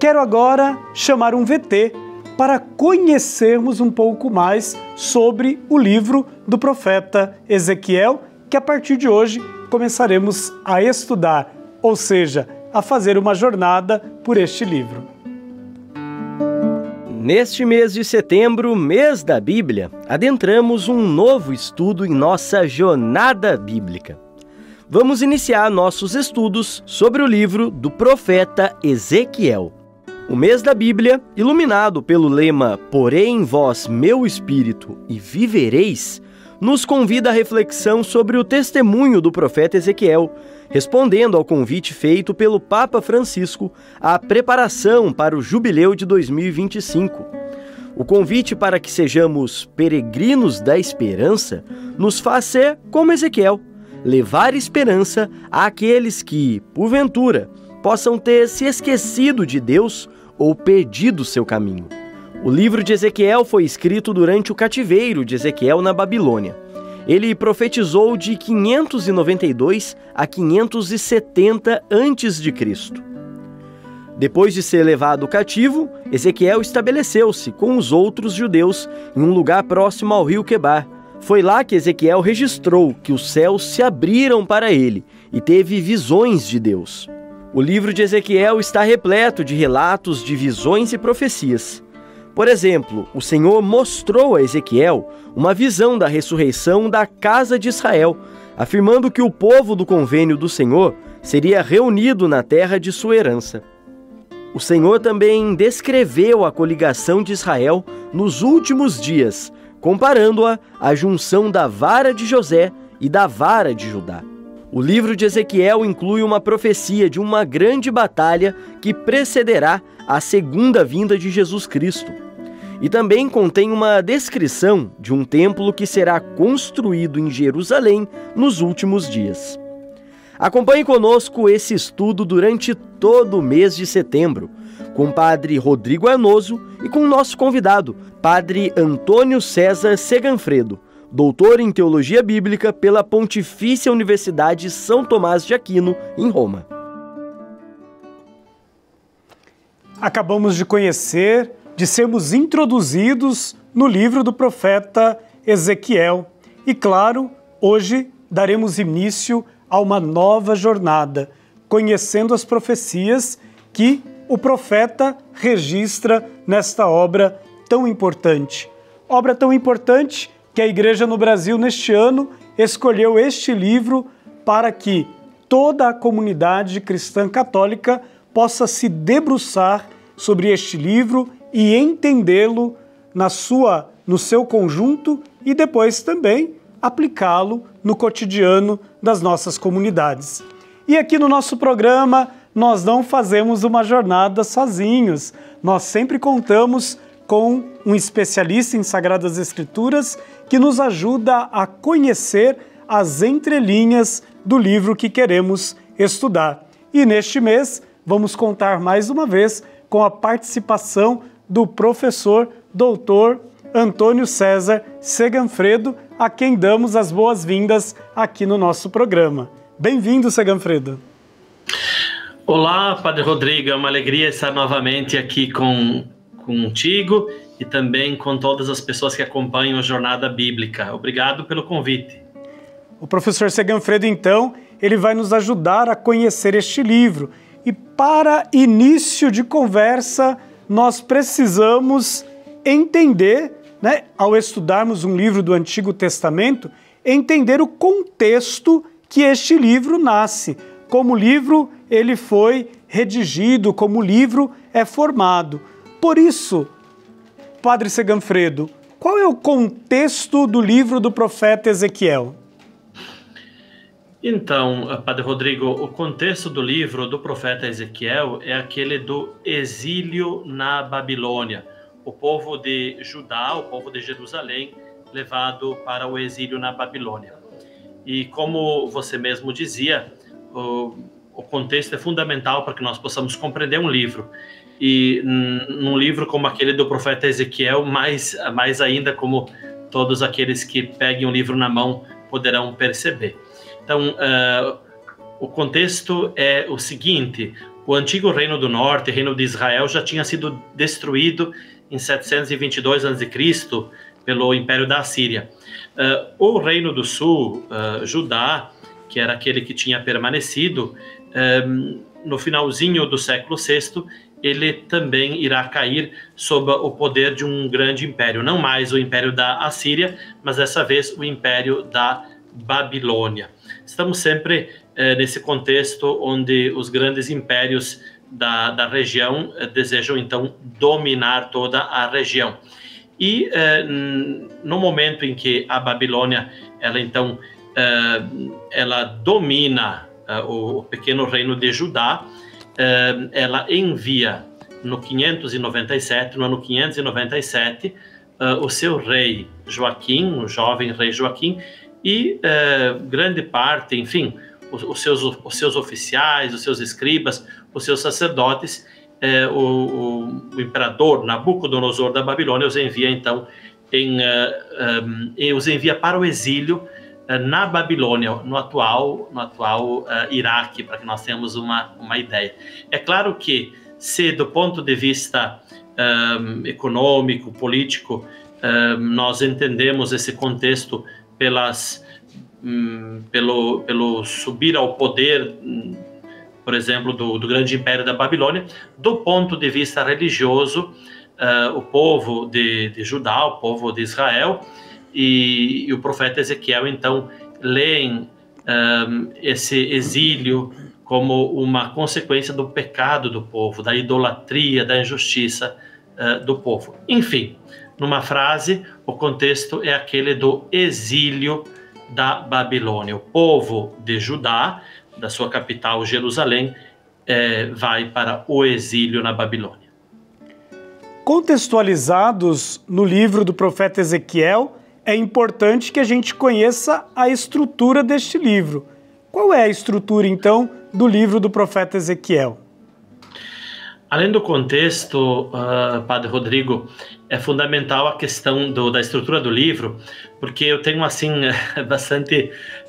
quero agora chamar um VT para conhecermos um pouco mais sobre o livro do profeta Ezequiel, que a partir de hoje começaremos a estudar, ou seja, a fazer uma jornada por este livro. Neste mês de setembro, mês da Bíblia, adentramos um novo estudo em nossa jornada bíblica. Vamos iniciar nossos estudos sobre o livro do profeta Ezequiel. O mês da Bíblia, iluminado pelo lema "Porei em vós meu espírito e vivereis", nos convida à reflexão sobre o testemunho do profeta Ezequiel, respondendo ao convite feito pelo Papa Francisco à preparação para o Jubileu de 2025. O convite para que sejamos peregrinos da esperança nos faz ser como Ezequiel, levar esperança àqueles que, porventura, possam ter se esquecido de Deus ou perdido seu caminho. O livro de Ezequiel foi escrito durante o cativeiro de Ezequiel na Babilônia. Ele profetizou de 592 a 570 a.C. Depois de ser levado cativo, Ezequiel estabeleceu-se com os outros judeus em um lugar próximo ao rio Quebar. Foi lá que Ezequiel registrou que os céus se abriram para ele e teve visões de Deus. O livro de Ezequiel está repleto de relatos de visões e profecias. Por exemplo, o Senhor mostrou a Ezequiel uma visão da ressurreição da casa de Israel, afirmando que o povo do convênio do Senhor seria reunido na terra de sua herança. O Senhor também descreveu a coligação de Israel nos últimos dias, comparando-a à junção da vara de José e da vara de Judá. O livro de Ezequiel inclui uma profecia de uma grande batalha que precederá a segunda vinda de Jesus Cristo. E também contém uma descrição de um templo que será construído em Jerusalém nos últimos dias. Acompanhe conosco esse estudo durante todo o mês de setembro, com o Padre Rodrigo Arnoso e com o nosso convidado, Padre Antônio César Seganfredo, doutor em Teologia Bíblica pela Pontifícia Universidade São Tomás de Aquino, em Roma. Acabamos de conhecer, de sermos introduzidos no livro do profeta Ezequiel. E claro, hoje daremos início a uma nova jornada, conhecendo as profecias que o profeta registra nesta obra tão importante. Obra tão importante que a Igreja no Brasil, neste ano, escolheu este livro para que toda a comunidade cristã católica possa se debruçar sobre este livro e entendê-lo no seu conjunto e depois também aplicá-lo no cotidiano das nossas comunidades. E aqui no nosso programa, nós não fazemos uma jornada sozinhos. Nós sempre contamos com um especialista em Sagradas Escrituras que nos ajuda a conhecer as entrelinhas do livro que queremos estudar. E neste mês, vamos contar mais uma vez com a participação do professor doutor Antônio César Seganfredo, a quem damos as boas-vindas aqui no nosso programa. Bem-vindo, Seganfredo. Olá, Padre Rodrigo, é uma alegria estar novamente aqui contigo e também com todas as pessoas que acompanham a Jornada Bíblica. Obrigado pelo convite. O professor Seganfredo, então, ele vai nos ajudar a conhecer este livro. E para início de conversa, nós precisamos entender, ao estudarmos um livro do Antigo Testamento, entender o contexto que este livro nasce, como o livro ele foi redigido, como o livro é formado. Por isso, Padre Seganfredo, qual é o contexto do livro do profeta Ezequiel? Então, Padre Rodrigo, o contexto do livro do profeta Ezequiel é aquele do exílio na Babilônia. O povo de Judá, o povo de Jerusalém, levado para o exílio na Babilônia. E como você mesmo dizia, o contexto é fundamental para que nós possamos compreender um livro. E num livro como aquele do profeta Ezequiel, mais ainda, como todos aqueles que peguem o livro na mão poderão perceber. Então, o contexto é o seguinte: O antigo reino do norte, reino de Israel, já tinha sido destruído em 722 a.C. pelo Império da Assíria. O reino do sul, Judá, que era aquele que tinha permanecido, no finalzinho do século VI, ele também irá cair sob o poder de um grande império. Não mais o Império da Assíria, mas dessa vez o Império da Babilônia. Estamos sempre nesse contexto onde os grandes impérios da região desejam então dominar toda a região. E no momento em que a Babilônia ela domina o pequeno reino de Judá, ela envia no ano 597, o seu rei Joaquim, o jovem rei Joaquim, e grande parte, enfim, os seus oficiais, os seus escribas, os seus sacerdotes, o imperador Nabucodonosor da Babilônia os envia então os envia para o exílio na Babilônia, no atual Iraque, para que nós tenhamos uma ideia. É claro que, se do ponto de vista econômico, político, nós entendemos esse contexto pelo subir ao poder, por exemplo, do grande império da Babilônia, do ponto de vista religioso, o povo de Judá, o povo de Israel, e o profeta Ezequiel, então, leem esse exílio como uma consequência do pecado do povo, da idolatria, da injustiça do povo. Enfim, numa frase, o contexto é aquele do exílio da Babilônia. O povo de Judá, da sua capital Jerusalém, vai para o exílio na Babilônia. Contextualizados no livro do profeta Ezequiel, é importante que a gente conheça a estrutura deste livro. Qual é a estrutura, então, do livro do profeta Ezequiel? Além do contexto, Padre Rodrigo, é fundamental a questão da estrutura do livro, porque eu tenho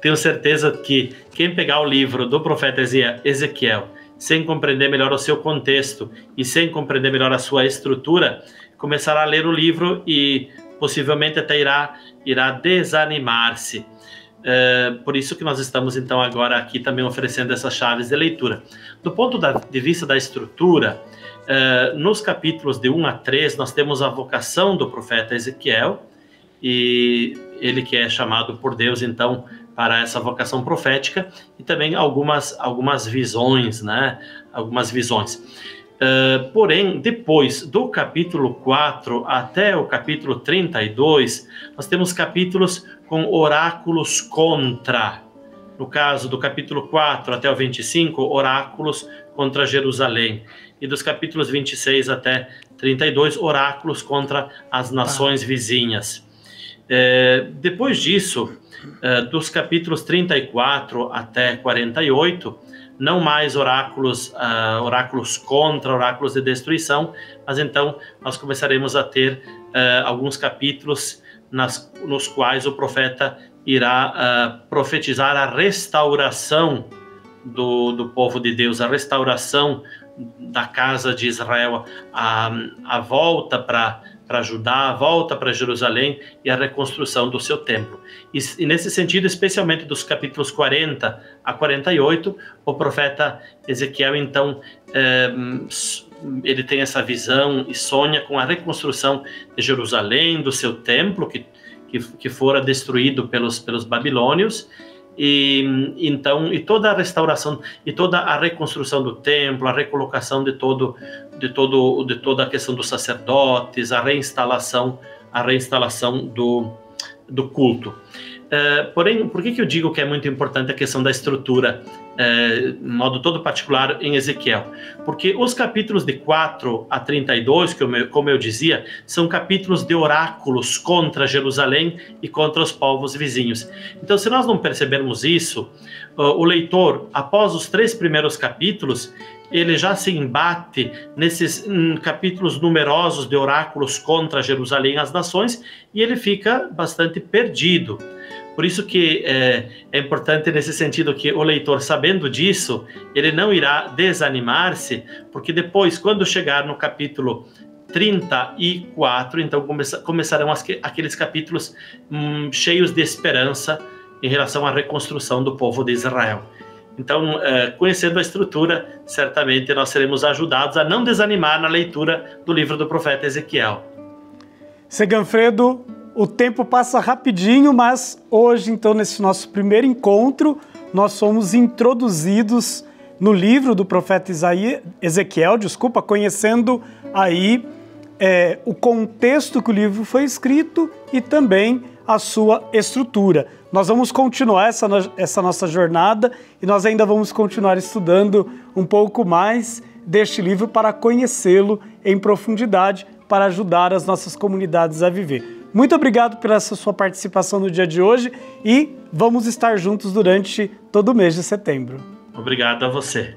tenho certeza que quem pegar o livro do profeta Ezequiel, sem compreender melhor o seu contexto e sem compreender melhor a sua estrutura, começará a ler o livro e possivelmente até irá desanimar-se. Por isso que nós estamos então agora aqui também oferecendo essas chaves de leitura. Do ponto de vista da estrutura, nos capítulos de 1 a 3 nós temos a vocação do profeta Ezequiel, e ele que é chamado por Deus então para essa vocação profética, e também algumas visões, né? Algumas visões. Porém, depois do capítulo 4 até o capítulo 32, nós temos capítulos com oráculos contra. No caso do capítulo 4 até o 25, oráculos contra Jerusalém. E dos capítulos 26 até 32, oráculos contra as nações vizinhas. Depois disso, dos capítulos 34 até 48, não mais oráculos contra, oráculos de destruição, mas então nós começaremos a ter alguns capítulos nos quais o profeta irá profetizar a restauração do povo de Deus, a restauração da casa de Israel, a volta para Judá, a volta para Jerusalém e a reconstrução do seu templo. E nesse sentido, especialmente dos capítulos 40 a 48, o profeta Ezequiel, então, ele tem essa visão e sonha com a reconstrução de Jerusalém, do seu templo, que fora destruído pelos babilônios, e toda a restauração e toda a reconstrução do templo, a recolocação de toda a questão dos sacerdotes, a reinstalação do culto. Porém, por que eu digo que é muito importante a questão da estrutura, de modo todo particular, em Ezequiel? Porque os capítulos de 4 a 32, como eu dizia, são capítulos de oráculos contra Jerusalém e contra os povos vizinhos. Então, se nós não percebermos isso, o leitor, após os 3 primeiros capítulos, ele já se embate nesses capítulos numerosos de oráculos contra Jerusalém e as nações, e ele fica bastante perdido. Por isso que é importante nesse sentido que o leitor, sabendo disso, ele não irá desanimar-se, porque depois, quando chegar no capítulo 34, então começarão aqueles capítulos cheios de esperança em relação à reconstrução do povo de Israel. Então, conhecendo a estrutura, certamente nós seremos ajudados a não desanimar na leitura do livro do profeta Ezequiel. Seganfredo, o tempo passa rapidinho, mas hoje, então, nesse nosso primeiro encontro, nós somos introduzidos no livro do profeta Ezequiel, conhecendo aí o contexto que o livro foi escrito e também a sua estrutura. Nós vamos continuar essa nossa jornada e nós ainda vamos continuar estudando um pouco mais deste livro para conhecê-lo em profundidade, para ajudar as nossas comunidades a viver. Muito obrigado pela sua participação no dia de hoje e vamos estar juntos durante todo o mês de setembro. Obrigado a você.